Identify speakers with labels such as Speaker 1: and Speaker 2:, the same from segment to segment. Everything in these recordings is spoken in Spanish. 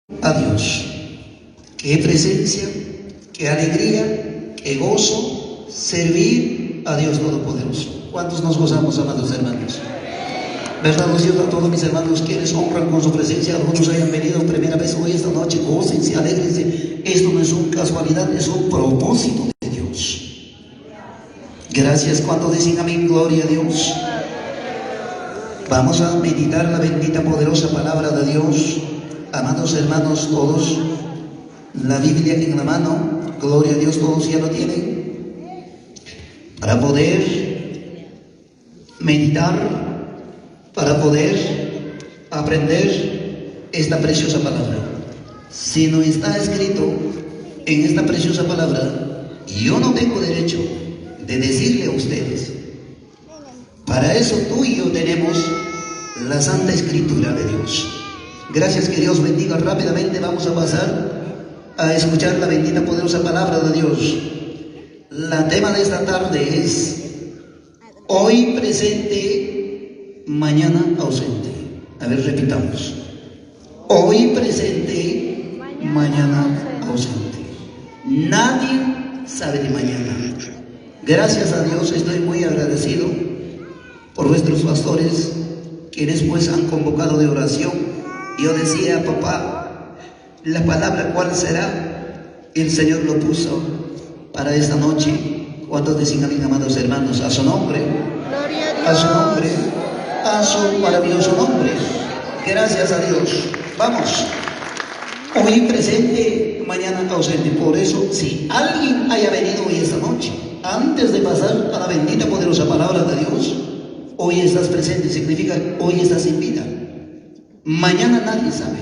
Speaker 1: a Dios. Qué presencia, qué alegría, qué gozo servir a Dios Todopoderoso. ¿Cuántos nos gozamos, amados hermanos? ¿Verdad, Dios, a todos mis hermanos quienes honran con su presencia? Algunos hayan venido primera vez hoy esta noche, gócense, alégrense. Esto no es una casualidad, es un propósito de Dios. Gracias. Cuando dicen amén, gloria a Dios. Vamos a meditar la bendita, poderosa palabra de Dios. Amados hermanos, todos, la Biblia en la mano, gloria a Dios, todos ya lo tienen, para poder meditar, para poder aprender esta preciosa palabra. Si no está escrito en esta preciosa palabra, yo no tengo derecho de decirle a ustedes. Para eso tú y yo tenemos la Santa Escritura de Dios. Gracias, que Dios bendiga. Rápidamente vamos a pasar a escuchar la bendita, poderosa palabra de Dios. La tema de esta tarde es: hoy presente, mañana ausente. A ver, repitamos: hoy presente, mañana ausente. Nadie sabe de mañana. Gracias a Dios, estoy muy agradecido por nuestros pastores, quienes pues han convocado de oración. Yo decía, papá, la palabra ¿cuál será? El Señor lo puso para esta noche. ¿Cuántos decían amén, amados hermanos? A su nombre, a su nombre, a su maravilloso nombre. Gracias a Dios. Vamos. Hoy presente, mañana ausente. Por eso, si alguien haya venido hoy esta noche, antes de pasar a la bendita, poderosa palabra de Dios, hoy estás presente, significa hoy estás sin vida. Mañana nadie sabe.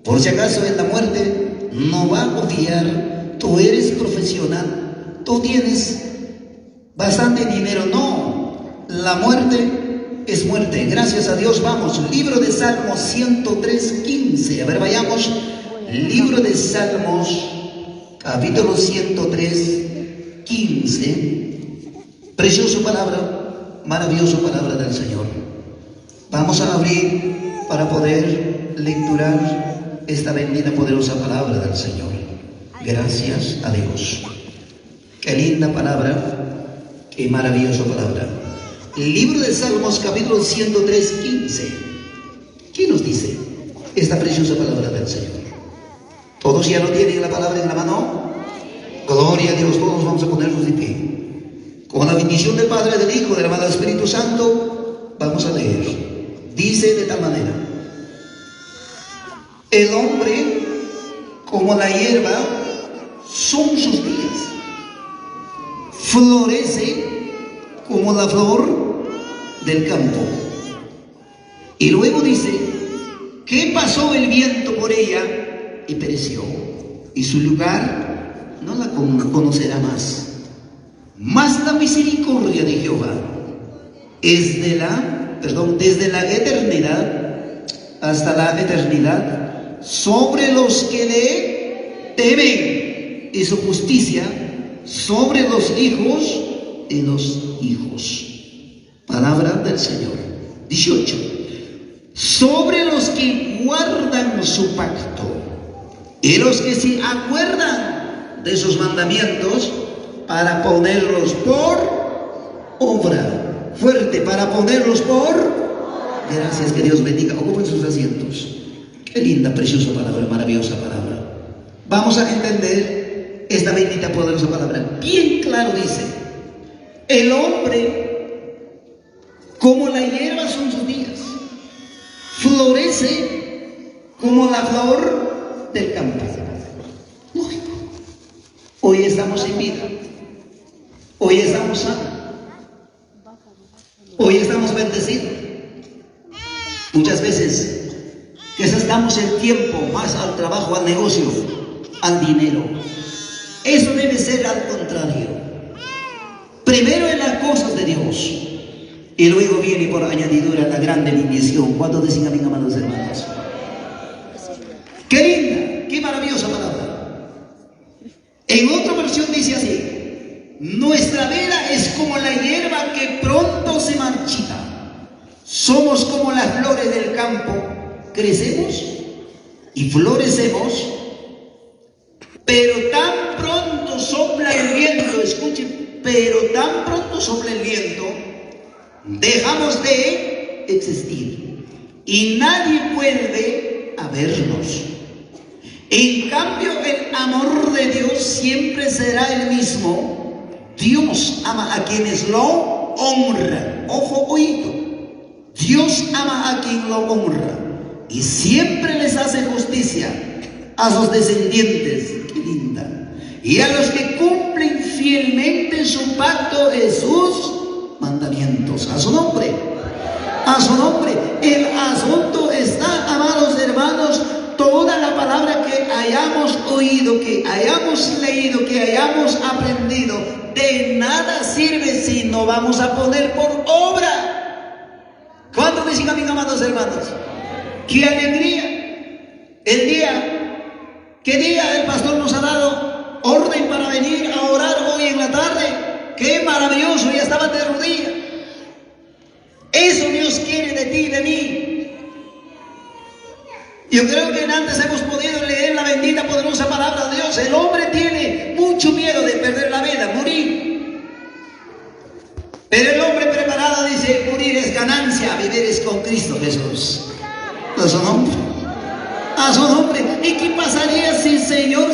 Speaker 1: Por si acaso en la muerte no va a confiar. Tú eres profesional, tú tienes bastante dinero. No, la muerte es muerte. Gracias a Dios. Vamos, libro de Salmos 103:15. A ver, vayamos. Libro de Salmos, capítulo 103:15. Preciosa palabra, maravillosa palabra del Señor. Vamos a abrir para poder lecturar esta bendita, poderosa palabra del Señor. Gracias a Dios. Qué linda palabra, qué maravillosa palabra. El libro de Salmos, capítulo 103:15. ¿Qué nos dice esta preciosa palabra del Señor? ¿Todos ya lo tienen la palabra en la mano? Gloria a Dios. Todos vamos a ponernos de pie. Con la bendición del Padre, del Hijo, del amado Espíritu Santo, vamos a leer. Dice de tal manera: el hombre como la hierba son sus días, florece como la flor del campo. Y luego dice que pasó el viento por ella y pereció, y su lugar no la conocerá más. Mas la misericordia de Jehová es desde la eternidad hasta la eternidad sobre los que le temen, y su justicia sobre los hijos de los hijos. Palabra del Señor. 18. Sobre los que guardan su pacto y los que se acuerdan de sus mandamientos para ponerlos por obra. Fuerte, para ponerlos por. Gracias, que Dios bendiga. Ocupen sus asientos. Qué linda, preciosa palabra, maravillosa palabra. Vamos a entender esta bendita, poderosa palabra. Bien claro dice: el hombre como la hierba son sus días, florece como la flor del campo. Lógico. Hoy estamos sin vida, hoy estamos sanos, hoy estamos bendecidos. Muchas veces quizás damos el tiempo más al trabajo, al negocio, al dinero. Eso debe ser al contrario. Primero en las cosas de Dios, y luego viene por añadidura la grande bendición. ¿Cuántos dicen amén, amados hermanos? Qué linda, qué maravillosa palabra. En otra versión dice así: nuestra vida es como la hierba que pronto se marchita. Somos como las flores del campo. Crecemos y florecemos, pero tan pronto sopla el viento, escuchen, pero tan pronto sopla el viento, dejamos de existir y nadie vuelve a vernos. En cambio, el amor de Dios siempre será el mismo. Dios ama a quienes lo honran. Ojo, oído. Dios ama a quien lo honra y siempre les hace justicia a sus descendientes. Qué linda. Y a los que cumplen fielmente su pacto de sus mandamientos. A su nombre. A su nombre. El asunto está, amados hermanos, toda la palabra que hayamos oído, que hayamos leído, que hayamos aprendido, de nada sirve si no vamos a poner por obra. ¿Cuántos dicen amén, amados hermanos? ¡Qué alegría! ¿Qué día el pastor nos ha dado orden para venir a orar hoy en la tarde? ¡Qué maravilloso! Ya estaba de rodillas. Eso Dios quiere de ti y de mí. Yo creo que antes hemos podido leer la bendita, poderosa palabra de Dios. El hombre tiene mucho miedo de perder la vida, morir. Pero el hombre preparado dice, morir es ganancia, vivir es con Cristo Jesús. A su nombre. A su nombre. ¿Y qué pasaría si el Señor,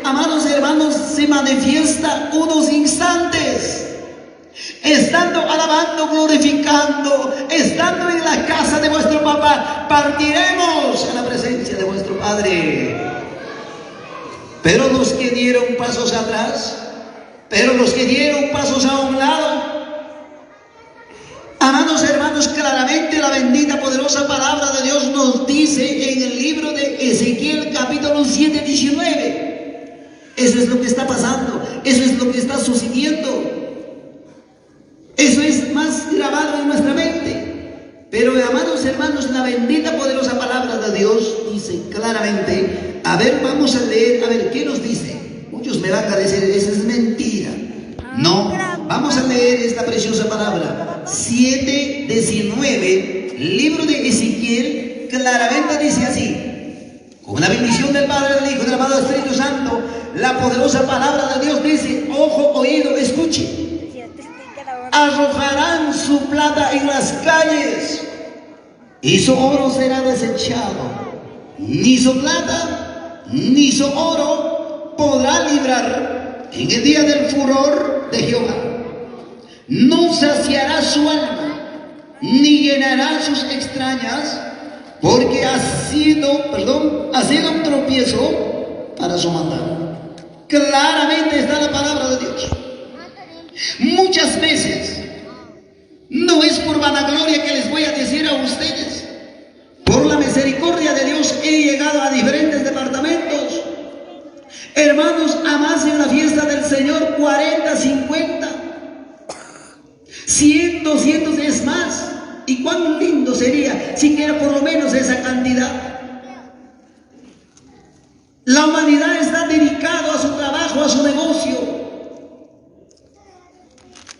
Speaker 1: amados hermanos, se manifiesta unos instantes? Estando alabando, glorificando, estando en la casa de vuestro papá, partiremos a la presencia de vuestro Padre. Pero los que dieron pasos atrás, pero los que dieron pasos a un lado, amados hermanos, claramente la bendita, poderosa palabra de Dios nos dice en el libro de Ezequiel, capítulo 7, 19. Eso es lo que está pasando, eso es lo que está sucediendo. Eso es más grabado en nuestra mente. Pero, amados hermanos, la bendita, poderosa palabra de Dios dice claramente, a ver, vamos a leer, a ver, ¿qué nos dice? Muchos me van a decir, esa es mentira. No, vamos a leer esta preciosa palabra. 7:19, libro de Ezequiel, claramente dice así: con la bendición del Padre, del Hijo y del amado Espíritu Santo, la poderosa palabra de Dios dice, ojo, oído, escuche. Arrojarán su plata en las calles y su oro será desechado. Ni su plata ni su oro podrá librar en el día del furor de Jehová. No saciará su alma ni llenará sus extrañas, porque ha sido un tropiezo para su maldad. Claramente está la palabra de Dios. Muchas veces, no es por vanagloria que les voy a decir a ustedes, por la misericordia de Dios he llegado a diferentes departamentos. Hermanos, amas en la fiesta del Señor 40, 50, 100, 200 es más. Y cuán lindo sería si quiera por lo menos esa cantidad. La humanidad está dedicada a su trabajo, a su negocio.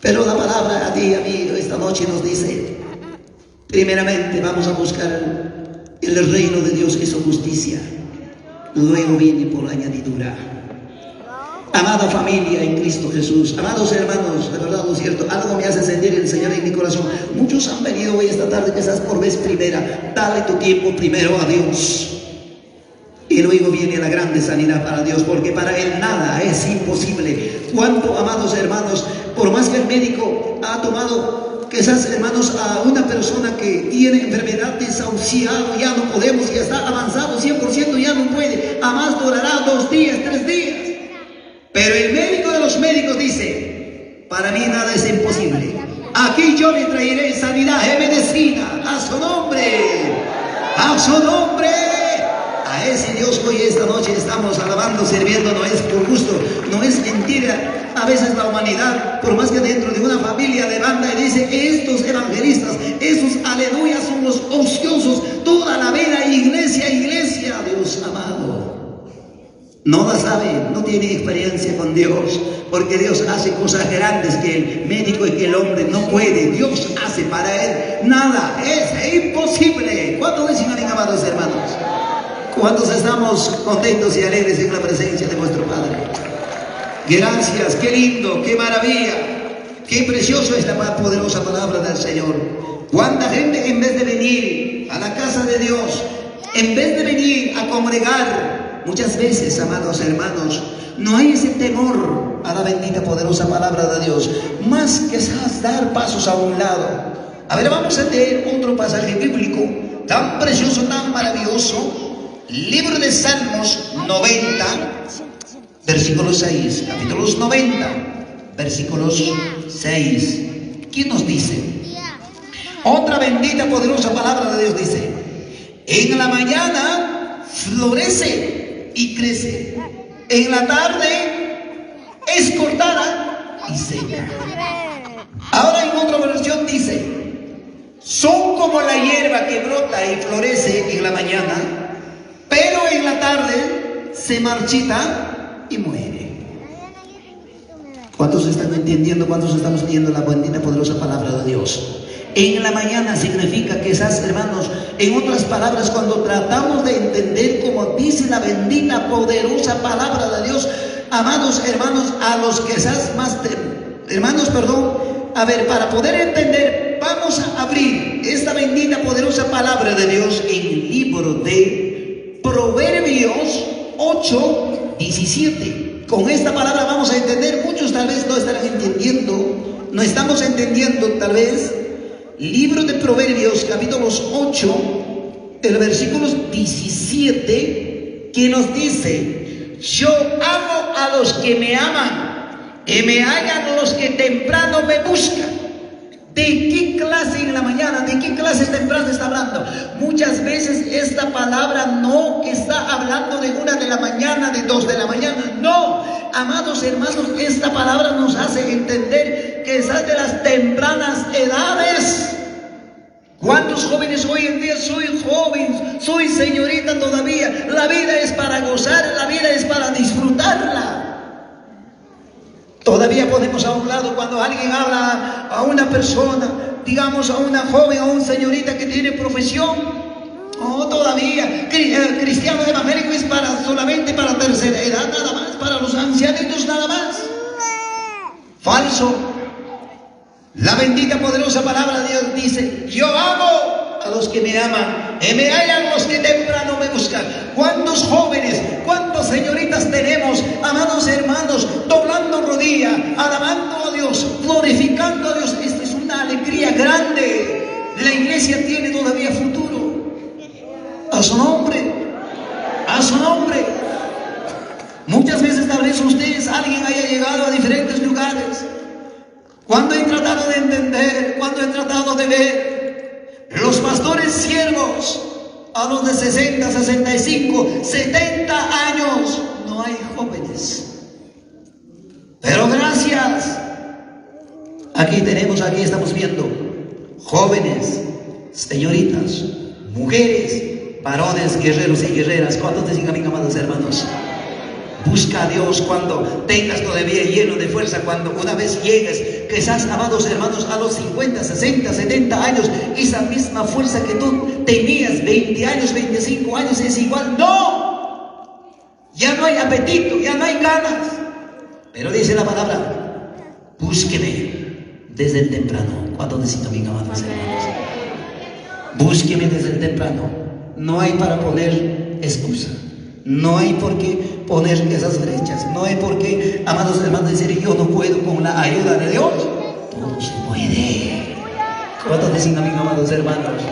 Speaker 1: Pero la palabra a ti y a mí esta noche nos dice, primeramente vamos a buscar el reino de Dios, que es su justicia. Luego viene por añadidura. Amada familia en Cristo Jesús, amados hermanos, de verdad lo cierto, algo me hace sentir el Señor en mi corazón. Muchos han venido hoy esta tarde, quizás por vez primera. Dale tu tiempo primero a Dios. Y luego viene la grande sanidad para Dios, porque para Él nada es imposible. ¿Cuánto, amados hermanos, por más que el médico ha tomado, quizás hermanos, a una persona que tiene enfermedad desahuciado, ya no podemos, ya está avanzado 100%, ya no puede, a más durará 2 días, 3 días. Pero el médico de los médicos dice, para mí nada es imposible. Aquí yo le traeré sanidad y medicina, a su nombre, a su nombre. A ese Dios hoy esta noche estamos alabando, sirviendo, no es por gusto, no es mentira. A veces la humanidad, por más que dentro de una familia levanta y dice, estos evangelistas, estos aleluyas son los ociosos, toda la vida iglesia, iglesia. Dios amado, no la sabe, no tiene experiencia con Dios, porque Dios hace cosas grandes que el médico y que el hombre no puede. Dios hace para él, nada es imposible. ¿Cuánto dicen, amados hermanos? ¿Cuántos estamos contentos y alegres en la presencia de nuestro Padre? Gracias, qué lindo, qué maravilla, qué precioso es la más poderosa palabra del Señor. Cuánta gente, en vez de venir a la casa de Dios, en vez de venir a congregar, muchas veces, amados hermanos, no hay ese temor a la bendita poderosa palabra de Dios, más que dar pasos a un lado. A ver, vamos a leer otro pasaje bíblico tan precioso, tan maravilloso. Libro de Salmos 90, versículo 6. Capítulos 90, versículos 6. ¿Quién nos dice? Otra bendita, poderosa palabra de Dios dice: en la mañana florece y crece, en la tarde es cortada y seca. Ahora en otra versión dice: son como la hierba que brota y florece en la mañana, pero en la tarde se marchita y muere. ¿Cuántos están entendiendo? ¿Cuántos estamos leyendo la bendita poderosa palabra de Dios? En la mañana significa, quizás, hermanos, en otras palabras, cuando tratamos de entender como dice la bendita poderosa palabra de Dios, amados hermanos, a los quizás más a ver, para poder entender, vamos a abrir esta bendita poderosa palabra de Dios en el libro de Proverbios 8, 17. Con esta palabra vamos a entender, muchos tal vez no estarán entendiendo, no estamos entendiendo tal vez. Libro de Proverbios, capítulos 8, el versículo 17, que nos dice: yo amo a los que me aman, y me hallan los que temprano me buscan. ¿De qué clase en la mañana? ¿De qué clase temprano está hablando? Muchas veces esta palabra no está hablando de 1 de la mañana, de 2 de la mañana. No, amados hermanos, esta palabra nos hace entender que es de las tempranas edades. ¿Cuántos jóvenes hoy en día? Soy joven, soy señorita todavía. La vida es para gozar, la vida es para disfrutarla. Todavía ponemos a un lado cuando alguien habla a una persona, digamos a una joven, a una señorita que tiene profesión. Oh, todavía, cristiano evangélico es solamente para tercera edad nada más, para los ancianitos nada más. Falso. La bendita poderosa palabra de Dios dice: yo amo a los que me aman, y me hallan los que temprano me buscan. ¿Cuántos jóvenes, cuántas señoritas tenemos, amados hermanos, doblando rodilla, alabando a Dios, glorificando a Dios? Esta es una alegría grande. La iglesia tiene todavía futuro. A su nombre, a su nombre. Muchas veces tal vez ustedes, alguien haya llegado a diferentes lugares. Cuando he tratado de entender, cuando he tratado de ver, los pastores siervos, a los de 60, 65, 70 años, no hay jóvenes. Pero gracias, aquí estamos viendo jóvenes, señoritas, mujeres, varones, guerreros y guerreras. ¿Cuántos dicen amén, amados hermanos? Busca a Dios cuando tengas todavía lleno de fuerza, cuando una vez llegues, quizás, amados hermanos, a los 50, 60, 70 años, esa misma fuerza que tú tenías 20 años, 25 años, es igual. ¡No! Ya no hay apetito, ya no hay ganas. Pero dice la palabra: búsqueme desde el temprano. ¿Cuántos dicen amén, amados hermanos? Búsqueme desde el temprano. No hay para poner excusa. No hay por qué poner esas brechas. No hay por qué, amados hermanos, decir: yo no puedo con la ayuda de Dios. Todo se puede. ¿Cuántos dicen amén, amados hermanos?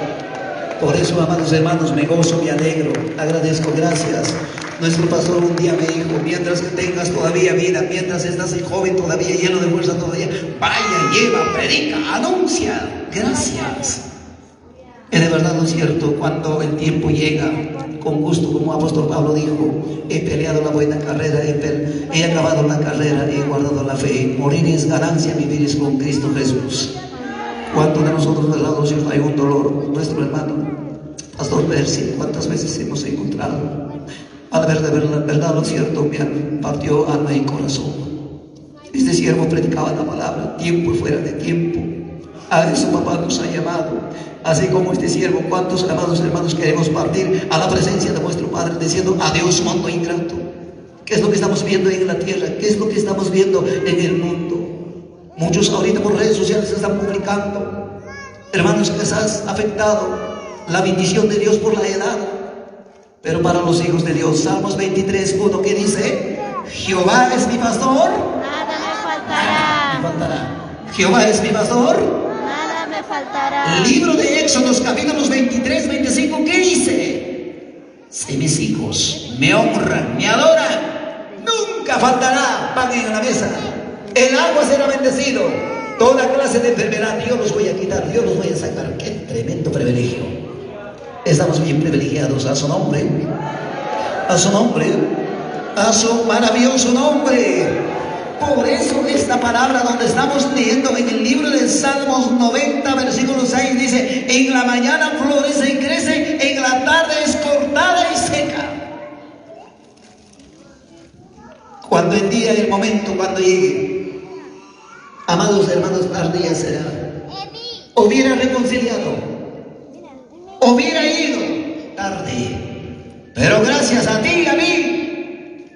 Speaker 1: Por eso, amados hermanos, me gozo, me alegro, agradezco, gracias. Nuestro pastor un día me dijo: mientras que tengas todavía vida, mientras estás joven todavía, lleno de fuerza todavía, vaya, lleva, predica, anuncia. Gracias. Es de verdad lo cierto, cuando el tiempo llega, con gusto, como apóstol Pablo dijo: he peleado la buena carrera, he acabado la carrera, he guardado la fe. Morir es ganancia, vivir es con Cristo Jesús. ¿Cuántos de nosotros, verdad lo cierto, hay un dolor? Nuestro hermano pastor Percy, ¿cuántas veces hemos encontrado? Al ver de verdad lo cierto, me partió alma y corazón. Este siervo predicaba la palabra, tiempo y fuera de tiempo. A eso papá nos ha llamado. Así como este siervo, ¿cuántos amados hermanos queremos partir a la presencia de vuestro Padre diciendo adiós mundo ingrato? ¿Qué es lo que estamos viendo en la tierra? ¿Qué es lo que estamos viendo en el mundo? Muchos ahorita por redes sociales están publicando, hermanos, que se ha afectado la bendición de Dios por la edad. Pero para los hijos de Dios, Salmos 23:1, ¿qué dice? Jehová es mi pastor,
Speaker 2: Nada me faltará.
Speaker 1: me faltará. Jehová es mi pastor,
Speaker 2: Nada me faltará.
Speaker 1: el libro de Éxodos, capítulos 23-25, ¿qué dice? Si mis hijos me honran, me adoran, nunca faltará pan en la mesa, el agua será bendecido, toda clase de enfermedad Dios los voy a quitar, Dios los voy a sacar. Qué tremendo privilegio. Estamos bien privilegiados. A su nombre, a su nombre, a su maravilloso nombre. Por eso esta palabra donde estamos leyendo en el libro de Salmos 90, versículo 6, dice: en la mañana florece y crece, en la tarde es cortada y seca. Cuando el día y el momento, cuando llegue, amados hermanos, tardía será. Hubiera reconciliado, hubiera ido tarde, pero gracias a ti y a mí,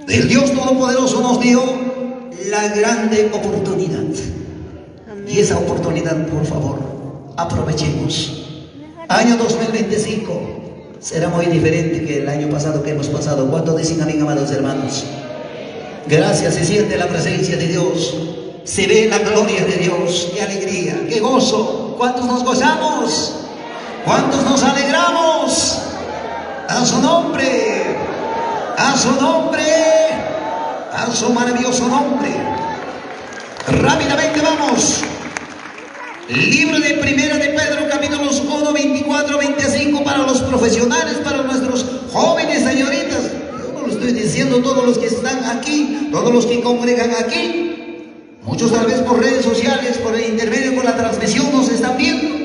Speaker 1: el Dios Todopoderoso nos dio la grande oportunidad. Y esa oportunidad, por favor, aprovechemos. Año 2025 será muy diferente que el año pasado que hemos pasado. ¿Cuántos dicen amén, amados hermanos? Gracias, se siente la presencia de Dios, se ve la gloria de Dios. ¡Qué alegría, qué gozo! ¿Cuántos nos gozamos? ¿Cuántos nos alegramos? A su nombre, a su nombre, a su maravilloso nombre. Rápidamente vamos. Libro de Primera de Pedro, capítulos 1, 24, 25, para los profesionales, para nuestros jóvenes, señoritas. Yo no lo estoy diciendo, todos los que están aquí, todos los que congregan aquí. Muchos tal vez por redes sociales, por el intermedio, por la transmisión nos están viendo.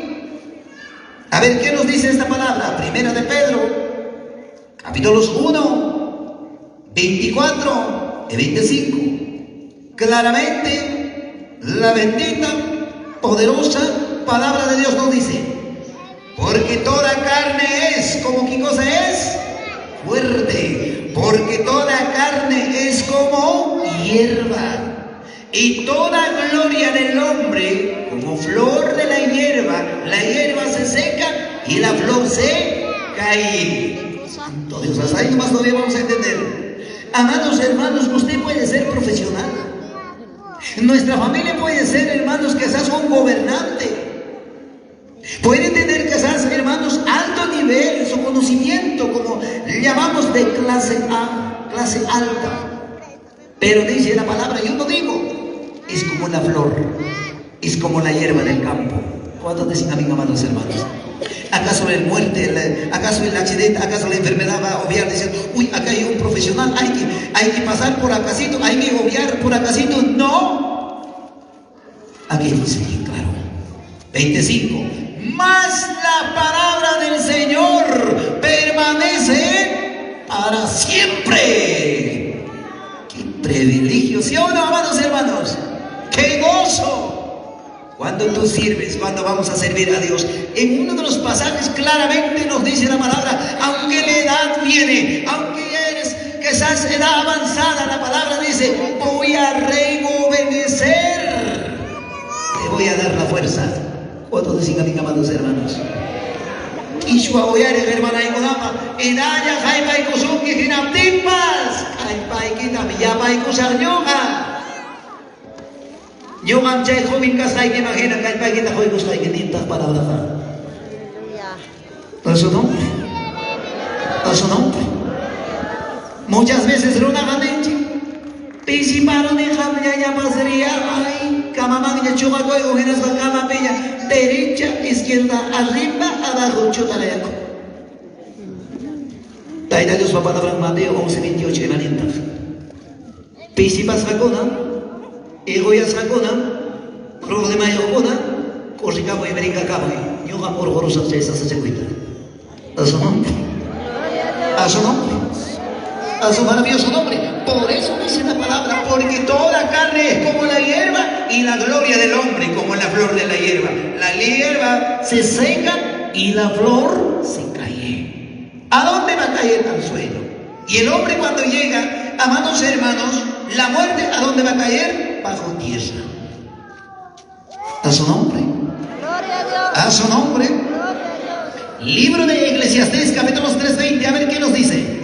Speaker 1: A ver, ¿qué nos dice esta palabra? Primera de Pedro, capítulos 1, 24 y 25. Claramente, la bendita, poderosa palabra de Dios nos dice: porque toda carne es, ¿como qué cosa es? Fuerte. Porque toda carne es como hierba, y toda gloria del hombre como flor de la hierba se seca y la flor se cae. Santo Dios, hasta ahí nomás todavía vamos a entender. Amados hermanos, usted puede ser profesional. Nuestra familia puede ser, hermanos, quizás un gobernante. Puede tener quizás, hermanos, alto nivel en su conocimiento, como le llamamos de clase A, clase alta. Pero dice la palabra, yo no digo, es como la flor, es como la hierba del campo. ¿Cuántos dicen amén, amados hermanos? ¿Acaso la muerte, acaso el accidente, acaso la enfermedad va a obviar diciendo, uy, acá hay un profesional, hay que pasar por acasito, hay que obviar por acasito? No. Aquí dice, claro, 25. Mas la palabra del Señor permanece para siempre. ¡Qué privilegio! ¿Sí o no, amados hermanos? ¡Qué gozo! Cuando tú sirves, cuando vamos a servir a Dios, en uno de los pasajes claramente nos dice la palabra, aunque la edad viene, aunque ya eres quizás edad avanzada, la palabra dice, voy a rejuvenecer, te voy a dar la fuerza. ¿Cuántos dicen amén, amados hermanos? Ishwa oyare hermana ikonapa, edaya jaipa ikosuki hinaptimpas, jaipa ikita miyapa ikusarnyoka. Yo manché joven kasay que imagina que hay que hoy buscar que tintas para abrazar. ¿A su nombre? ¿A su nombre? Muchas veces Runa Ganechi, Pisiparo de Jamia Yapasería, ay, Camamán y Chumaco y Ugenes con Cama Pilla, derecha, izquierda, arriba, abajo, chutaleco. Taita Dios papá de Mateo 11:28 y 40. Pisipas vacuna. Egoya sakona, rojo de mayo kona, corricamo y brinca-camo, yo amor gorosa se cuida. A su nombre, a su nombre, a su maravilloso nombre. Por eso dice la palabra, porque toda carne es como la hierba y la gloria del hombre como la flor de la hierba. La hierba se seca y la flor se cae. ¿A dónde va a caer? Al suelo. Y el hombre cuando llega, amados hermanos, la muerte, ¿a dónde va a caer? Bajo tierra. A su nombre.
Speaker 2: Gloria a Dios.
Speaker 1: A su nombre.
Speaker 2: Gloria a Dios.
Speaker 1: Libro de Eclesiastés, capítulo 3:20. A ver qué nos dice.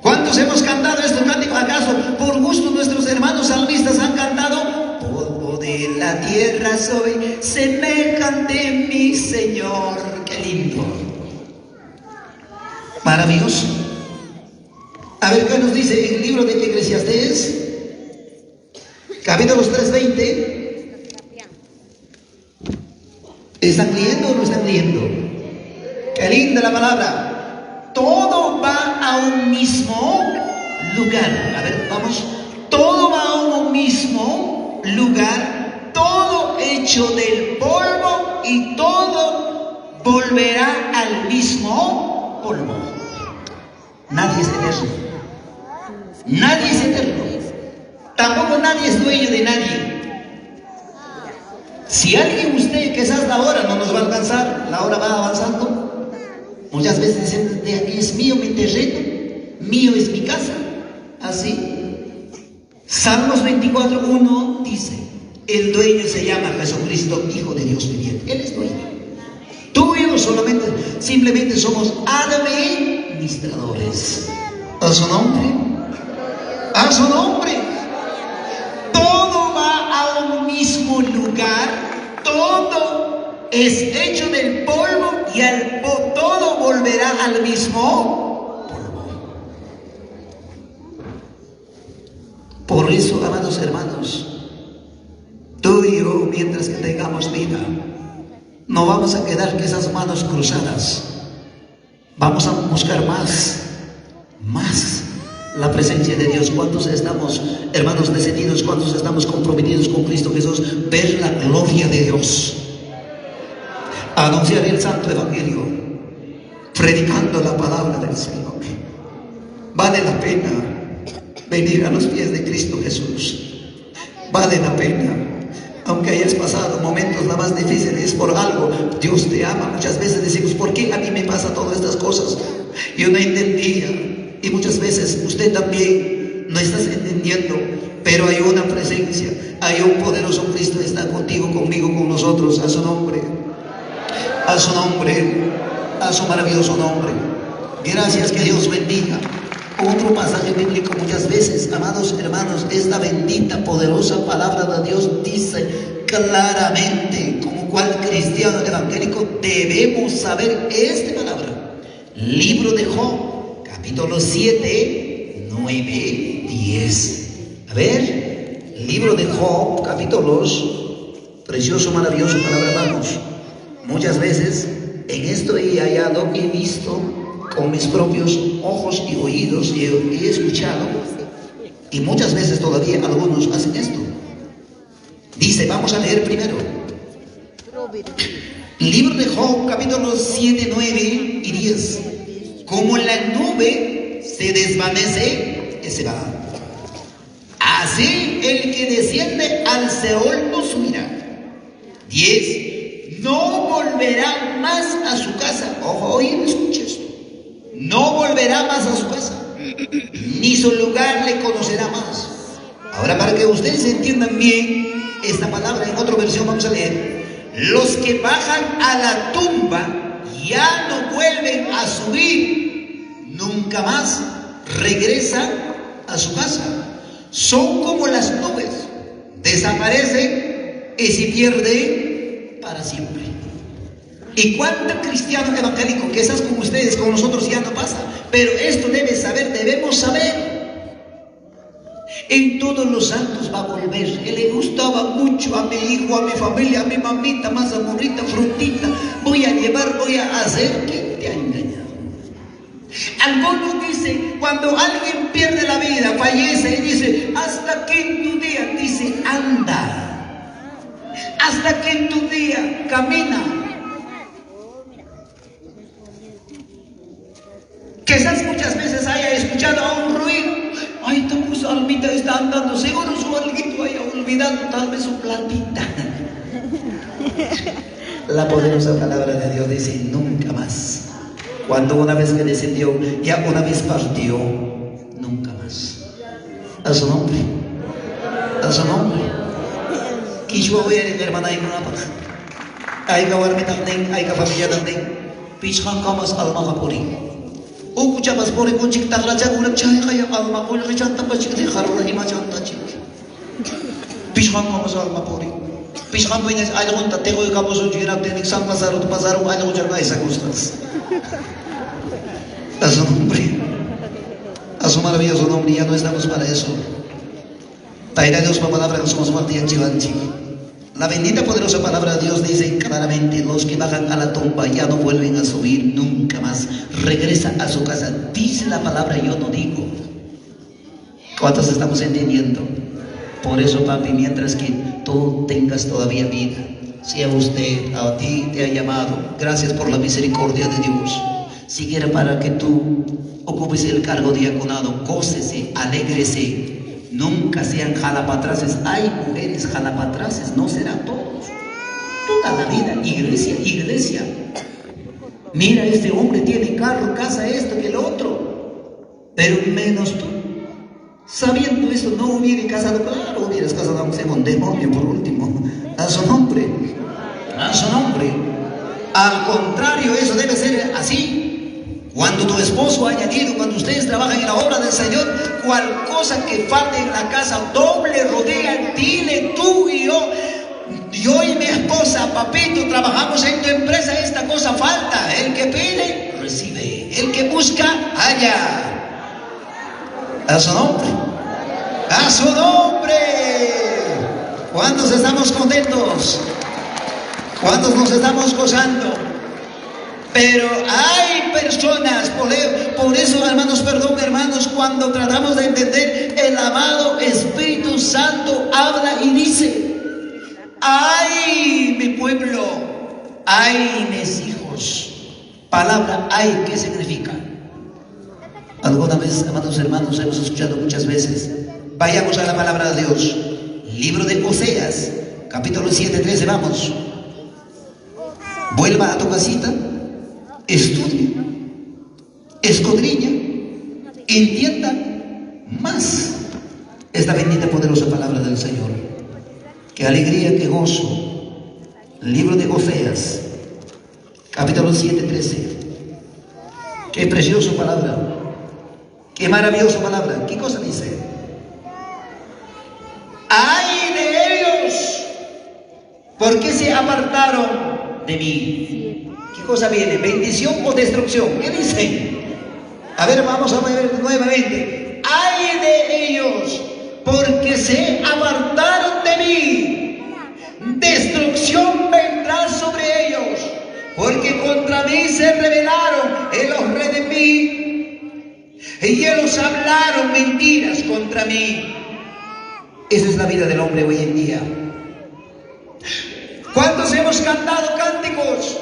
Speaker 1: ¿Cuántos hemos cantado estos cánticos? ¿Acaso por gusto nuestros hermanos salmistas han cantado? Polvo de la tierra soy, semejante mi Señor. Qué lindo. Maravilloso. A ver qué nos dice en el libro de Eclesiastés, capítulo 3:20. ¿Están leyendo o no están leyendo? Qué linda la palabra. Todo va a un mismo lugar. A ver, vamos. Todo va a un mismo lugar, todo hecho del polvo y todo volverá al mismo polvo. Nadie es eterno. Nadie es eterno. Tampoco nadie es dueño de nadie. Si alguien usted quizás la hora no nos va a alcanzar, la hora va avanzando. Muchas veces dicen, de aquí es mío mi terreno, mío es mi casa. Así. Salmos 24:1 dice, el dueño se llama Jesucristo, Hijo de Dios viviente. Él es dueño. Tú y yo simplemente somos administradores. A su nombre. A su nombre. Todo va a un mismo lugar, todo es hecho del polvo y todo volverá al mismo polvo. Por eso, amados hermanos, tú y yo, mientras que tengamos vida, no vamos a quedar con esas manos cruzadas. Vamos a buscar más la presencia de Dios. ¿Cuántos estamos, hermanos, decididos? ¿Cuántos estamos comprometidos con Cristo Jesús? Ver la gloria de Dios, anunciar el santo evangelio, predicando la palabra del Señor. Vale la pena venir a los pies de Cristo Jesús. Vale la pena, aunque hayas pasado momentos la más difíciles por algo. Dios te ama. Muchas veces decimos, ¿por qué a mí me pasa todas estas cosas? Yo no entendía. Y muchas veces usted también no estás entendiendo, pero hay una presencia, hay un poderoso Cristo que está contigo, conmigo, con nosotros. A su nombre, a su nombre, a su maravilloso nombre. Gracias, que Dios bendiga. Otro pasaje bíblico muchas veces, amados hermanos, esta bendita, poderosa palabra de Dios dice claramente, como cual cristiano evangélico debemos saber esta palabra. Libro de Job, capítulo 7, 9, 10. A ver, libro de Job, capítulos, precioso, maravilloso palabra, vamos. Muchas veces en esto he hallado, he visto con mis propios ojos y oídos, y he escuchado, y muchas veces todavía algunos hacen esto. Dice, vamos a leer primero. Libro de Job, capítulos 7, 9 y 10. Como la nube se desvanece, se va, así el que desciende al Seol no subirá. 10. No volverá más a su casa. Ojo, oye, escucha esto. No volverá más a su casa, ni su lugar le conocerá más. Ahora, para que ustedes entiendan bien esta palabra, en otra versión vamos a leer: los que bajan a la tumba ya no vuelven a subir, nunca más regresan a su casa. Son como las nubes, desaparecen y se pierden para siempre. ¿Y cuánto cristiano evangélico que estás con ustedes, con nosotros ya no pasa? Pero esto debes saber, debemos saber. En todos los santos va a volver. Que le gustaba mucho a mi hijo, a mi familia, a mi mamita, más amorrita, frutita. Voy a llevar, voy a hacer. ¿Quién te ha engañado? Algunos dicen, cuando alguien pierde la vida, fallece, y dice, hasta que en tu día, dice, anda. Hasta que en tu día camina. Quizás muchas veces haya escuchado a un ruido. Ay, cuidando tal vez su platita. La poderosa palabra de Dios dice nunca más. Cuando una vez que descendió, ya una vez partió, nunca más. A su nombre. A su nombre. Kishwa voy a ir, hermana, y una paja. Hay que ver mi también, hay que familia también. Pichkan kamas alma kapuri. Ukucha pas pori kunchik tagraja urak chai kaya alma kul rechanta pachik de kharula hima chanta chik. Pichkan kamas alma pori. Pichkan puines ay kun tatego y kamus ujirap de nixam pasarut pasarum ay kun jarga esa costas. A su nombre. A su maravilloso nombre, ya no estamos para eso. Taira Dios para palabra que somos martillan chivanchi. La bendita poderosa palabra de Dios dice claramente: los que bajan a la tumba ya no vuelven a subir nunca más. Regresa a su casa. Dice la palabra, yo no digo. ¿Cuántos estamos entendiendo? Por eso, papi, mientras que tú tengas todavía vida, sea usted, a ti te ha llamado. Gracias por la misericordia de Dios. Siquiera para que tú ocupes el cargo diaconado, gócese, alégrese. Nunca sean jalapatraces. Hay mujeres jalapatraces, no serán todos. Toda la vida, iglesia, iglesia. Mira, este hombre tiene carro, casa, esto, que el otro. Pero menos tú. Sabiendo eso, no hubiera casado. Claro, hubieras casado aunque sea con demonio por último. A su nombre. A su nombre. Al contrario, eso debe ser así. Cuando tu esposo ha añadido, cuando ustedes trabajan en la obra del Señor, cual cosa que falte en la casa, doble rodea, dile tú y yo. Yo y mi esposa, papito, trabajamos en tu empresa, esta cosa falta. El que pide, recibe. El que busca, halla. A su nombre. A su nombre. ¿Cuántos estamos contentos? ¿Cuántos nos estamos gozando? Pero hay personas, por eso, hermanos, perdón, hermanos, cuando tratamos de entender, el amado Espíritu Santo habla y dice: ay, mi pueblo, ay, mis hijos. Palabra ay, ¿qué significa? Alguna vez, amados hermanos, hemos escuchado muchas veces. Vayamos a la palabra de Dios. Libro de Oseas, capítulo 7, 13, vamos. Vuelva a tu casita. Estudie, escudriña, entienda más esta bendita poderosa palabra del Señor. Qué alegría, qué gozo. Libro de Oseas, capítulo 7, 13. Qué preciosa palabra, qué maravillosa palabra. ¿Qué cosa dice? ¡Ay de ellos! Porque se apartaron de mí. ¿Qué cosa viene? ¿Bendición o destrucción? ¿Qué dice? A ver, vamos a ver nuevamente. ¡Ay de ellos! Porque se apartaron de mí. Destrucción vendrá sobre ellos. Porque contra mí se rebelaron. Ellos redimí. Y ellos hablaron mentiras contra mí. Esa es la vida del hombre hoy en día. ¿Cuántos hemos cantado cánticos?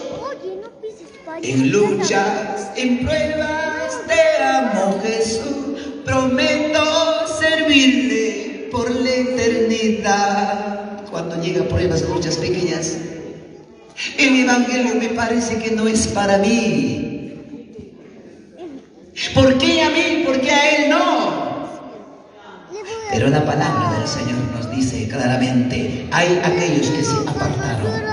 Speaker 1: En luchas, en pruebas, te amo Jesús, prometo servirle por la eternidad. Cuando llegan pruebas, luchas pequeñas, el evangelio me parece que no es para mí. ¿Por qué a mí? ¿Por qué a él no? Pero la palabra del Señor nos dice claramente: hay aquellos que se apartaron.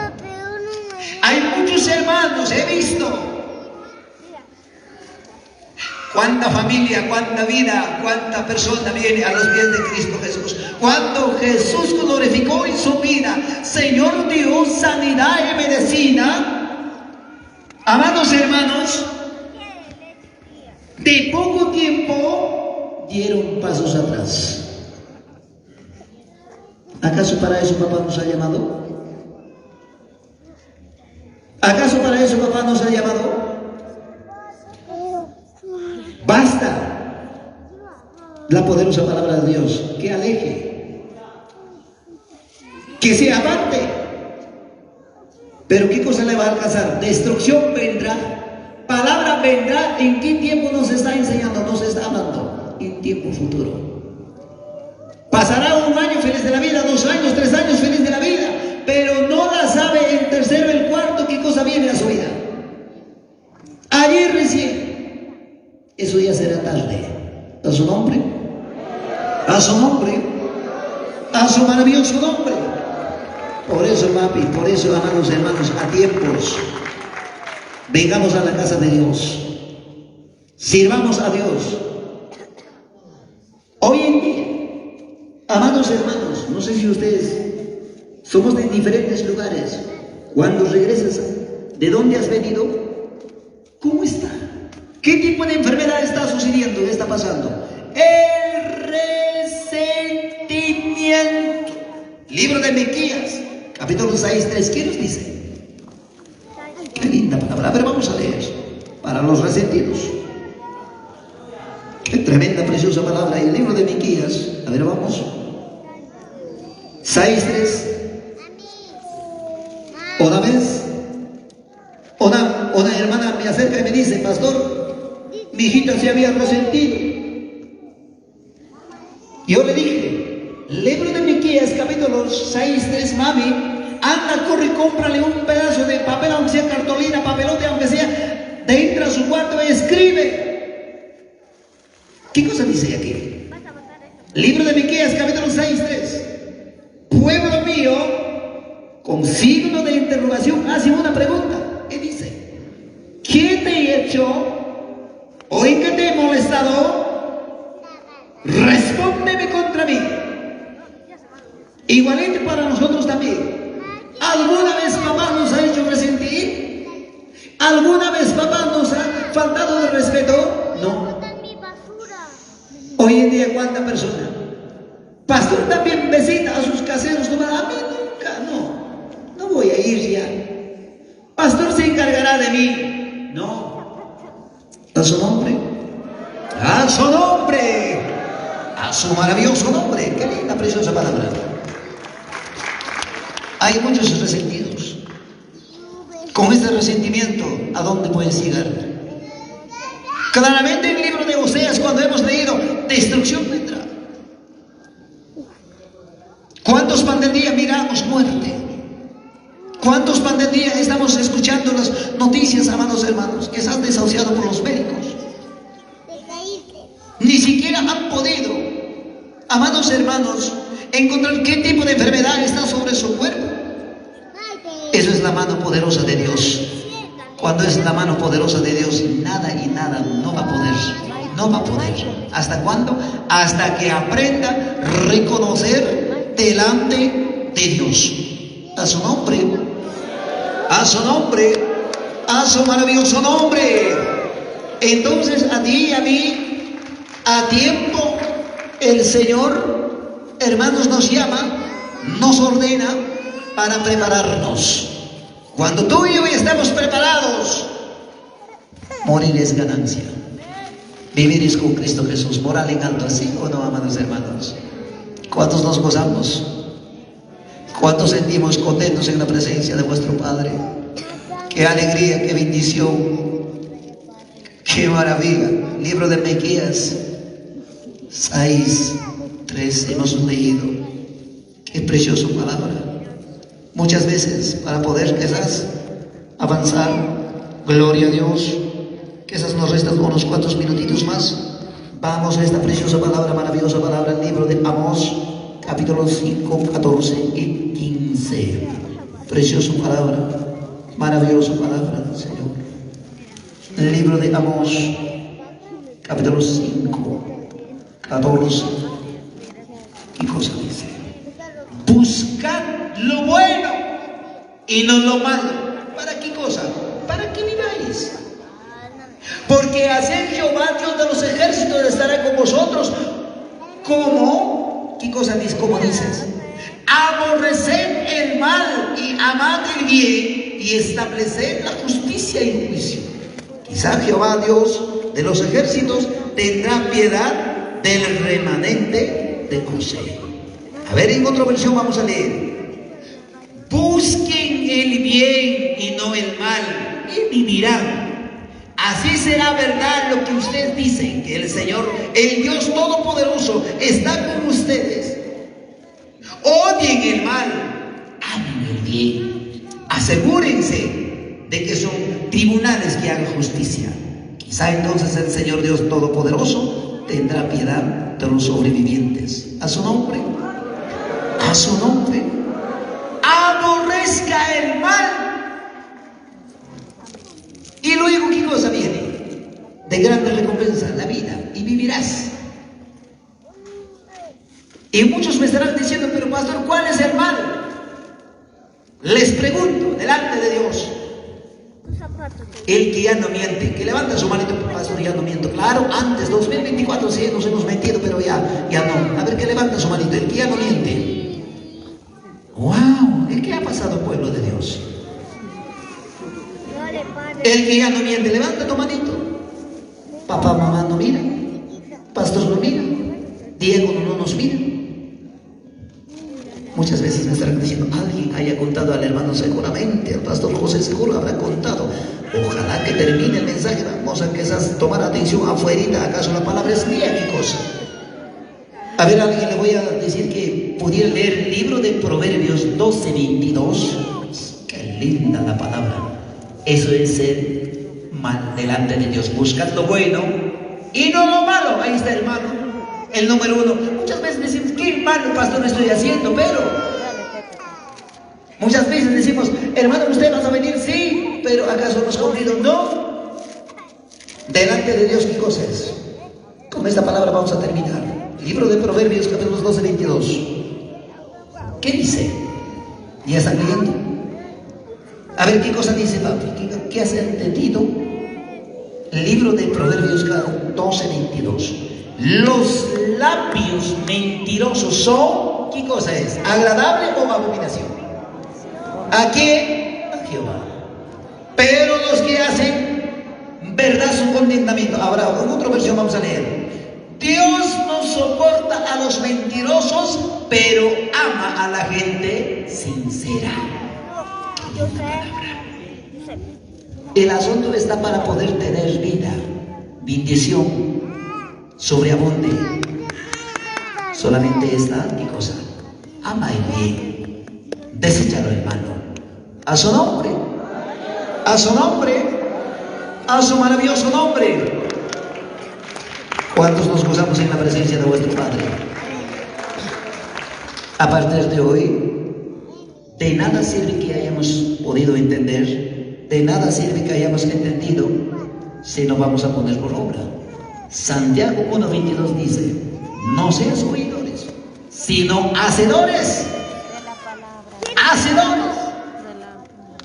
Speaker 1: Hay muchos hermanos, he visto. Cuánta familia, cuánta vida, cuánta persona viene a los pies de Cristo Jesús. Cuando Jesús glorificó en su vida, Señor dio sanidad y medicina. Amados hermanos, de poco tiempo dieron pasos atrás. ¿Acaso para eso papá nos ha llamado? ¿Acaso para eso papá nos ha llamado? Basta la poderosa palabra de Dios que aleje, que se aparte. Pero ¿qué cosa le va a alcanzar? Destrucción vendrá, palabra vendrá. ¿En qué tiempo nos está enseñando? Nos está hablando en tiempo futuro. Pasará un año, feliz feliz de la vida, 2 años, 3 años feliz de la vida, pero no la sabe el tercero, el cuarto, qué cosa viene a su vida. Ayer recién, eso ya será tarde. ¿A su nombre? ¿A su nombre? ¿A su maravilloso nombre? Por eso, papi, por eso, amados hermanos, a tiempos, vengamos a la casa de Dios, sirvamos a Dios. Hoy en día, amados hermanos, no sé si ustedes somos de diferentes lugares. Cuando regresas, ¿de dónde has venido? ¿Cómo está? ¿Qué tipo de enfermedad está sucediendo? ¿Qué está pasando? El resentimiento. Libro de Miqueas, capítulo 6:3. ¿Qué nos dice? Qué linda palabra. A ver, vamos a leer. Para los resentidos. Qué tremenda, preciosa palabra. Y el libro de Miqueas. A ver, vamos. 6:3. Una vez, una hermana me acerca y me dice: pastor, mi hijita se había resentido. Yo le dije: libro de Miqueas, capítulo 6:3, mami, anda, corre y cómprale un pedazo de papel, aunque sea cartolina, papelote, aunque sea, de entra a su cuarto y escribe. ¿Qué cosa dice aquí? Libro de Miqueas, capítulo 6:3. Pueblo mío, con signo de interrogación, hace una pregunta. ¿Qué dice? ¿Qué te he hecho? ¿O en qué te he molestado? Respóndeme contra mí. Igualmente para nosotros también. ¿Alguna vez papá nos ha hecho resentir? ¿Alguna vez papá nos ha faltado de respeto? No. Hoy en día, ¿cuánta persona? Pastor también visita a sus caseros, no, a mí nunca, no voy a ir ya. Pastor se encargará de mí. No. ¿A su nombre? ¡A su nombre! ¡A su maravilloso nombre! ¡Qué linda, preciosa palabra! Hay muchos resentidos. Con este resentimiento, ¿a dónde puedes llegar? Claramente en el libro de Oseas, cuando hemos leído, destrucción vendrá. ¿Cuántos pan del día miramos muerte? ¿Cuántos pan del día estamos escuchando las noticias, amados hermanos, que se han desahuciado por los médicos? Ni siquiera han podido, amados hermanos, encontrar qué tipo de enfermedad está sobre su cuerpo. Eso es la mano poderosa de Dios. Cuando es la mano poderosa de Dios, nada y nada no va a poder. No va a poder. ¿Hasta cuándo? Hasta que aprenda a reconocer delante de Dios. A su nombre. A su nombre. A su maravilloso nombre. Entonces, a ti y a mí, a tiempo, el Señor, hermanos, nos llama, nos ordena para prepararnos. Cuando tú y yo estamos preparados, morir es ganancia. Vivir es con Cristo Jesús. Moral en alto, ¿sí o no, amados hermanos? ¿Cuántos nos gozamos? ¿Cuántos sentimos contentos en la presencia de vuestro Padre? ¡Qué alegría, qué bendición! ¡Qué maravilla! Libro de Miqueas 6:3 hemos leído. ¡Qué preciosa palabra! Muchas veces, para poder quizás avanzar, gloria a Dios, quizás nos restan unos cuantos minutitos más. Vamos a esta preciosa palabra, maravillosa palabra, el libro de Amós, capítulo 5, 14 y 15. Preciosa palabra, maravillosa palabra del Señor. El libro de Amós, capítulo 5, 14. ¿Qué cosa dice? Buscad lo bueno y no lo malo. ¿Para qué cosa? Para que viváis. Porque así Jehová, Dios de los ejércitos, estará con vosotros. ¿Cómo? ¿Qué cosa dice? ¿Cómo dices? Aborreced el mal y amad el bien y estableced la justicia y el juicio. Quizá Jehová, Dios de los ejércitos, tendrá piedad del remanente de José. A ver, en otra versión vamos a leer: busquen el bien y no el mal, y vivirán. Así será verdad lo que ustedes dicen, que el Señor, el Dios Todopoderoso, está con ustedes. odien el mal, amen el bien. Asegúrense de que son tribunales que hagan justicia. Quizá entonces el Señor Dios Todopoderoso tendrá piedad de los sobrevivientes. A su nombre, a su nombre. Aborrezca el mal. Y luego, ¿qué cosa viene? De grande recompensa, la vida, y vivirás. Y muchos me estarán diciendo, pero pastor, ¿cuál es el mal? Les pregunto, delante de Dios, el que ya no miente, que levanta su manito, pastor, ya no miento. Claro, antes, 2024, sí, nos hemos mentido, pero ya no. A ver, que levanta su manito, el que ya no miente. ¡Wow! ¿Qué ha pasado, pueblo de Dios? El que ya no miente, levanta tu manito. Papá, mamá no mira, pastor no mira, Diego no nos mira. Muchas veces me estarán diciendo, alguien haya contado al hermano, seguramente, al pastor José seguro habrá contado. Ojalá que termine el mensaje, vamos a quizás tomar atención afuera, acaso la palabra es mía, ¿qué cosa? A ver, a alguien le voy a decir que pudiera leer el libro de Proverbios 12:22. Qué linda la palabra. Eso es ser mal delante de Dios. Buscad lo bueno y no lo malo. Ahí está, hermano. El número uno. Muchas veces decimos, qué malo, pastor, estoy haciendo, pero muchas veces decimos, hermano, ¿usted va a venir? Sí, pero ¿acaso hemos cumplido? No. Delante de Dios, ¿qué cosa es? Con esta palabra vamos a terminar. Libro de Proverbios, capítulos 12:22. ¿Qué dice? ¿Ya están leyendo? A ver, ¿qué cosa dice, papi? ¿Qué has entendido? El libro de Proverbios 12:22. Los labios mentirosos son, ¿qué cosa es? ¿Agradable o abominación? ¿A quién? A Jehová. Pero los que hacen verdad su contentamiento. Ahora, en otra versión vamos a leer. Dios no soporta a los mentirosos, pero ama a la gente sincera. El asunto está para poder tener vida, bendición, sobreabunde. Solamente está, ¿qué cosa? Ama el bien, deséchalo, hermano. A su nombre, a su nombre, a su maravilloso nombre. ¿Cuántos nos gozamos en la presencia de vuestro Padre? A partir de hoy, de nada sirve que hayamos podido entender, de nada sirve que hayamos entendido, si no vamos a poner por obra. Santiago 1:22 dice, no seas oidores, sino hacedores. Hacedores.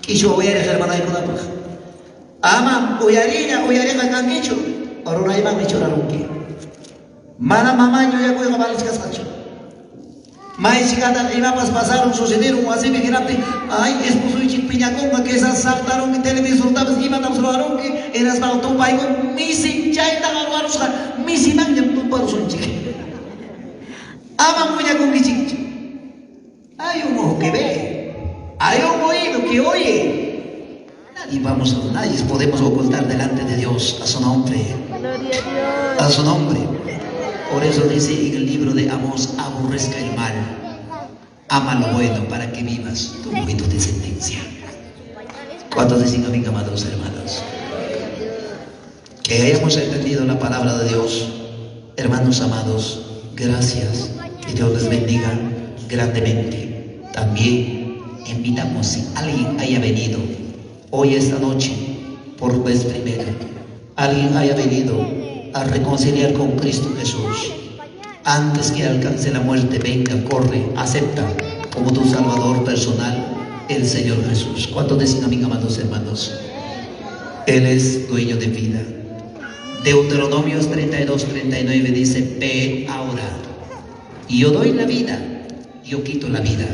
Speaker 1: Y yo voy a dejar hermana de Kodapaj. Ama, uyarina kangicho. Ahora no hay más me choraron que. Mana mamá yo ya voy a balas casacho. Mais cada iba a pasar sucedieron así me quedaste. Ay, esposo y chipiñaconga que esas saltaron en televisor tabas iban a observar que eras para tu país misi chaita garuaros misi manjam tu para son chique. Ama puña con chico. Hay un ojo que ve. Hay un oído que oye. Nadie podemos ocultar delante de Dios. A su nombre. A su nombre. Por eso dice en el libro de Amós, aborrezca el mal, ama lo bueno para que vivas tu momento de sentencia. ¿Cuántos dicen amén, amados hermanos? Que hayamos entendido la palabra de Dios. Hermanos amados, gracias. Que Dios les bendiga grandemente. También invitamos, si alguien haya venido hoy esta noche por vez primera, alguien haya venido a reconciliar con Cristo Jesús, antes que alcance la muerte, venga, corre, acepta como tu Salvador personal el Señor Jesús. ¿Cuántos dicen amén, amados hermanos? Él es dueño de vida. Deuteronomios 32:39 dice, ve ahora, y yo doy la vida, yo quito la vida,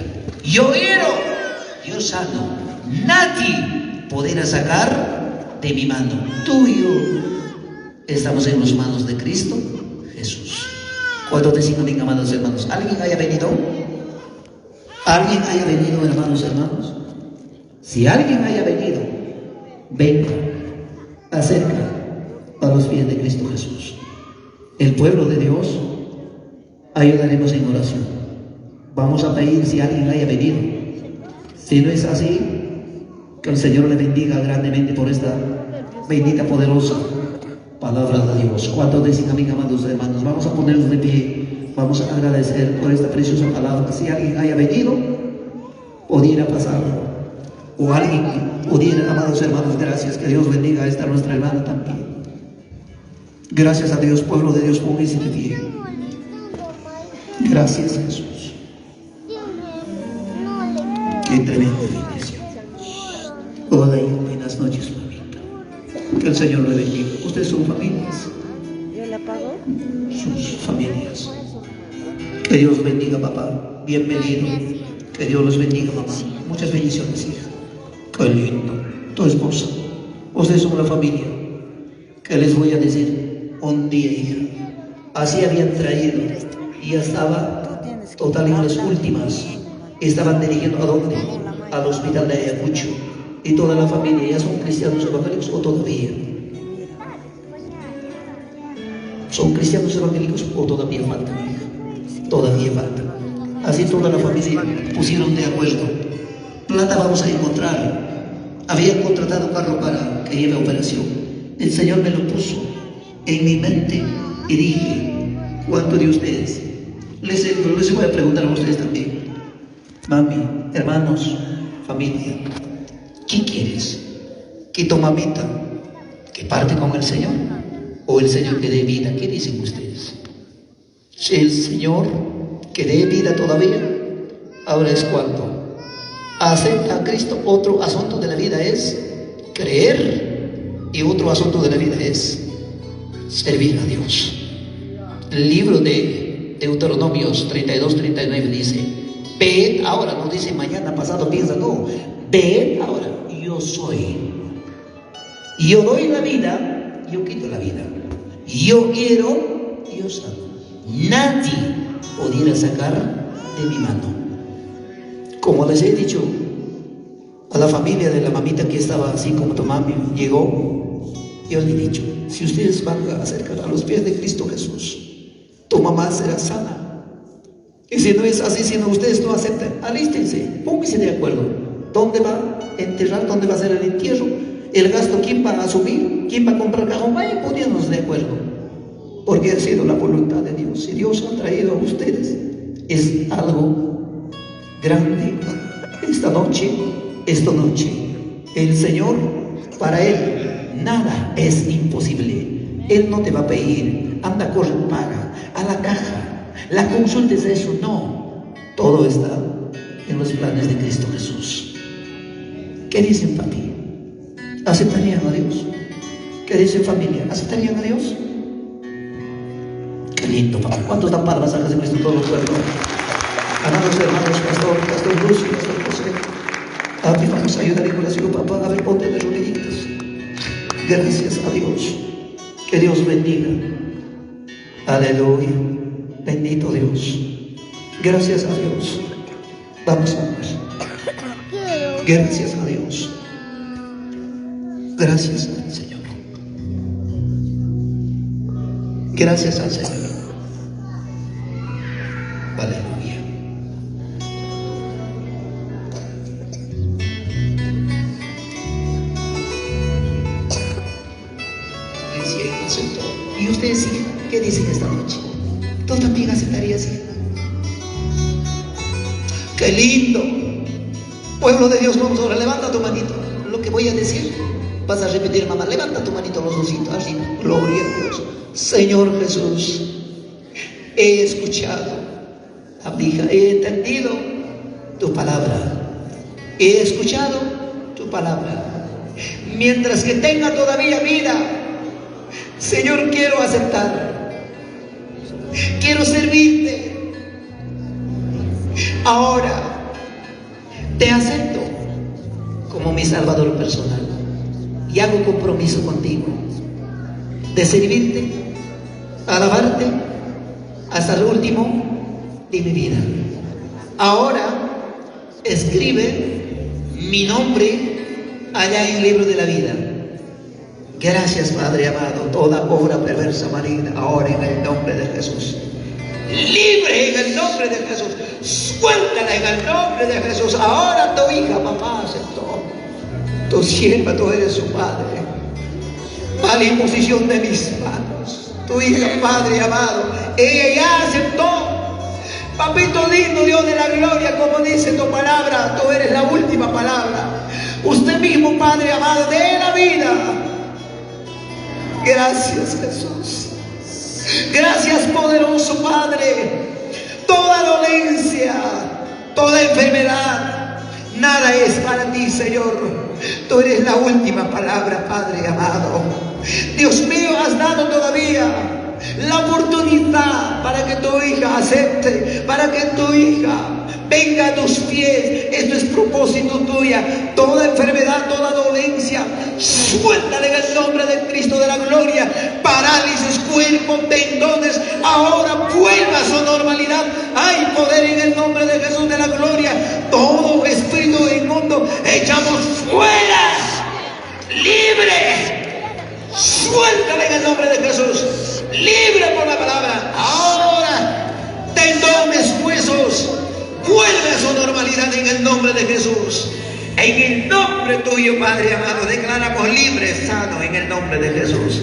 Speaker 1: yo hiero, yo sano, nadie podrá sacar de mi mano. Tú y yo estamos en las manos de Cristo Jesús. ¿Cuántos dicen amén, amados hermanos? ¿Alguien haya venido? ¿Alguien haya venido, hermanos? Si alguien haya venido, venga, acerca a los pies de Cristo Jesús. El pueblo de Dios, ayudaremos en oración. Vamos a pedir si alguien haya venido. Si no es así, que el Señor le bendiga grandemente por esta bendita, poderosa palabra de Dios. ¿Cuántos dicen amén, amados hermanos? Vamos a ponernos de pie. Vamos a agradecer por esta preciosa palabra. Si alguien haya venido, pudiera pasar. O alguien pudiera, amados hermanos, gracias. Que Dios bendiga a esta nuestra hermana también. Gracias a Dios, pueblo de Dios, póngase de pie. Gracias, Jesús. Qué tremenda bendición. Hola y buenas noches, mamita. Que el Señor le bendiga. Ustedes son familias.
Speaker 2: ¿Yo la pago?
Speaker 1: Sus familias. Que Dios bendiga, papá. Bienvenido. Que Dios los bendiga, mamá. Muchas bendiciones, hija. Qué lindo. Tu esposa. Ustedes son la familia. ¿Qué les voy a decir? Un día, hija, así habían traído y ya estaba total en las últimas. Estaban dirigiendo ¿a dónde? Al hospital de Ayacucho. Y toda la familia ya son cristianos evangélicos o todavía. ¿Son cristianos evangélicos o todavía faltan, hija? Todavía faltan. Así toda la familia pusieron de acuerdo. Plata vamos a encontrar. Habían contratado carro para que lleve a operación. El Señor me lo puso en mi mente y dije, ¿cuánto de ustedes? Les voy a preguntar a ustedes también. Mami, hermanos, familia, ¿qué quieres? ¿Que tu mamita que parte con el Señor? ¿O el Señor que dé vida? ¿Qué dicen ustedes? Si el Señor que dé vida todavía, ahora es cuando acepta a Cristo. Otro asunto de la vida es creer y otro asunto de la vida es servir a Dios. El libro de Deuteronomios 32-39 dice: ved ahora, no dice mañana, pasado, piensa, no. Ved ahora, yo soy. Yo doy la vida, yo quito la vida. Yo quiero, yo salvo. Nadie pudiera sacar de mi mano. Como les he dicho a la familia de la mamita que estaba así como tu mami llegó, yo le he dicho, si ustedes van a acercar a los pies de Cristo Jesús, tu mamá será sana. Y si no es así, si no, ustedes no aceptan, alístense, pónganse de acuerdo. ¿Dónde va a enterrar? ¿Dónde va a ser el entierro? El gasto, ¿quién va a asumir? ¿Quién va a comprar cajón? Vayan poniéndonos de acuerdo. Porque ha sido la voluntad de Dios. Si Dios ha traído a ustedes, es algo grande. Esta noche, el Señor, para Él, nada es imposible. Él no te va a pedir, anda, corre, paga, a la caja, la consulta es eso, no. Todo está en los planes de Cristo Jesús. ¿Qué dicen, papi? ¿Aceptarían a Dios? ¿Qué dicen, familia? ¿Aceptarían a Dios? Qué lindo, papá. ¿Cuántos dan palmas a Jesucristo todos los pueblos? Amados hermanos, pastor Lucio, pastor José. Papi, vamos a ayudar en oración, papá. A ver, ponte de rodillitas. Gracias a Dios. Que Dios bendiga. Aleluya. Bendito Dios. Gracias a Dios. Vamos a ver. Gracias a Dios. Gracias al Señor. Gracias al Señor. Aleluya. ¿Y ustedes, hija, qué dicen esta noche? ¿Tú también aceptarías, hija? ¡Qué lindo! Pueblo de Dios, vamos ahora, levanta tu manito. Lo que voy a decir, vas a repetir, mamá, levanta tu manito, los dositos, arriba. Gloria a Dios. Señor Jesús, he escuchado a mi hija, he entendido tu palabra, he escuchado tu palabra. Mientras que tenga todavía vida, Señor, quiero aceptar, quiero servirte. Ahora te acepto como mi Salvador personal y hago compromiso contigo de servirte, alabarte hasta el último de mi vida. Ahora escribe mi nombre allá en el libro de la vida. Gracias, Padre amado. Toda obra perversa, maligna, ahora en el nombre de Jesús, libre en el nombre nombre de Jesús. Suéltala en el nombre de Jesús. Ahora tu hija, papá, aceptó. Tu sierva, tú eres su padre. A la imposición de mis manos. Tu hija, Padre amado, ella ya aceptó. Papito lindo, Dios de la gloria, como dice tu palabra, tú eres la última palabra. Usted mismo, Padre amado, de la vida. Gracias, Jesús. Gracias, poderoso Padre. Toda dolencia, toda enfermedad, nada es para ti, Señor. Tú eres la última palabra, Padre amado. Dios mío, has dado todavía la oportunidad para que tu hija acepte, para que tu hija venga a tus pies. Esto es propósito tuya. Toda enfermedad, toda dolencia, suéltale en el nombre de Cristo de la gloria. Parálisis, cuerpo, tendones, ahora vuelva a su normalidad. Hay poder en el nombre de Jesús de la gloria. Todo espíritu inmundo echamos fuera, libre. Suéltale en el nombre de Jesús. Libre por la palabra. Ahora, tendones, huesos, vuelve a su normalidad en el nombre de Jesús. En el nombre tuyo, Padre amado, declaramos libre, sano en el nombre de Jesús.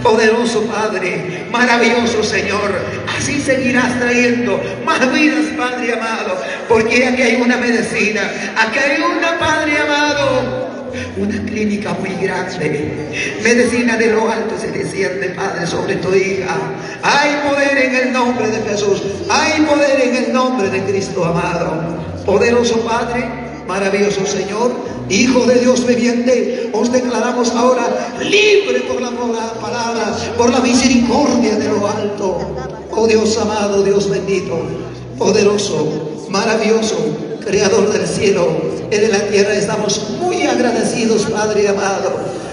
Speaker 1: Poderoso Padre, maravilloso Señor, así seguirás trayendo más vidas, Padre amado, porque aquí hay una medicina, aquí hay una, Padre amado, una clínica muy grande. Medicina de lo alto se desciende, Padre, sobre tu hija. Hay poder en el nombre de Jesús. Hay poder en el nombre de Cristo amado. Poderoso Padre, maravilloso Señor, Hijo de Dios viviente, os declaramos ahora libre por la palabra, por la misericordia de lo alto. Oh Dios amado, Dios bendito, poderoso, maravilloso, Creador del cielo y de la tierra, estamos muy agradecidos, Padre amado.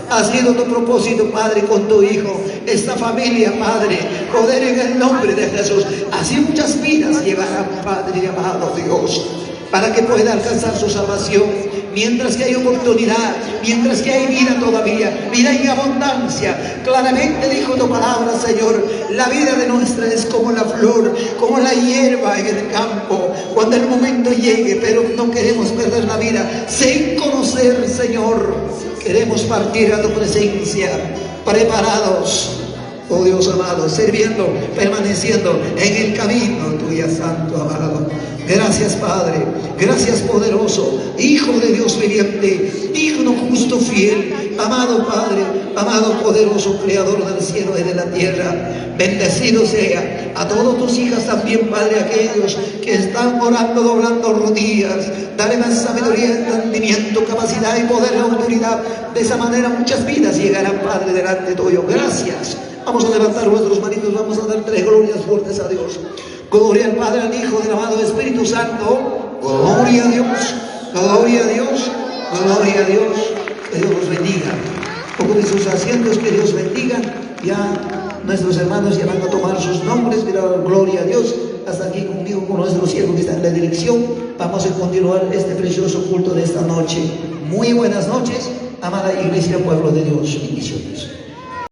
Speaker 1: Ha sido tu propósito, Padre, con tu Hijo, esta familia, Padre, poder en el nombre de Jesús. Así muchas vidas llegarán, Padre amado Dios, para que pueda alcanzar su salvación. Mientras que hay oportunidad, mientras que hay vida todavía, vida en abundancia. Claramente dijo tu palabra, Señor, la vida de nuestra es como la flor, como la hierba en el campo, cuando el momento llegue, pero no queremos perder la vida sin conocer, Señor. Queremos partir a tu presencia, preparados, oh Dios amado, sirviendo, permaneciendo en el camino tuyo, Santo amado. Gracias, Padre, gracias, poderoso, Hijo de Dios viviente, digno, justo, fiel, amado Padre, amado, poderoso, Creador del cielo y de la tierra. Bendecido sea a todas tus hijas también, Padre, aquellos que están orando, doblando rodillas. Dale más sabiduría, entendimiento, capacidad y poder y autoridad. De esa manera muchas vidas llegarán, Padre, delante tuyo. Gracias. Vamos a levantar nuestros manitos, vamos a dar 3 glorias fuertes a Dios. Gloria al Padre, al Hijo, del amado Espíritu Santo. Gloria a Dios, gloria a Dios, gloria a Dios. Que Dios los bendiga. Ocupen sus asientos, que Dios bendiga. Ya nuestros hermanos ya van a tomar sus nombres, pero gloria a Dios. Hasta aquí conmigo, con nuestro siervo que está en la dirección. Vamos a continuar este precioso culto de esta noche. Muy buenas noches, amada Iglesia, pueblo de Dios. Bendiciones.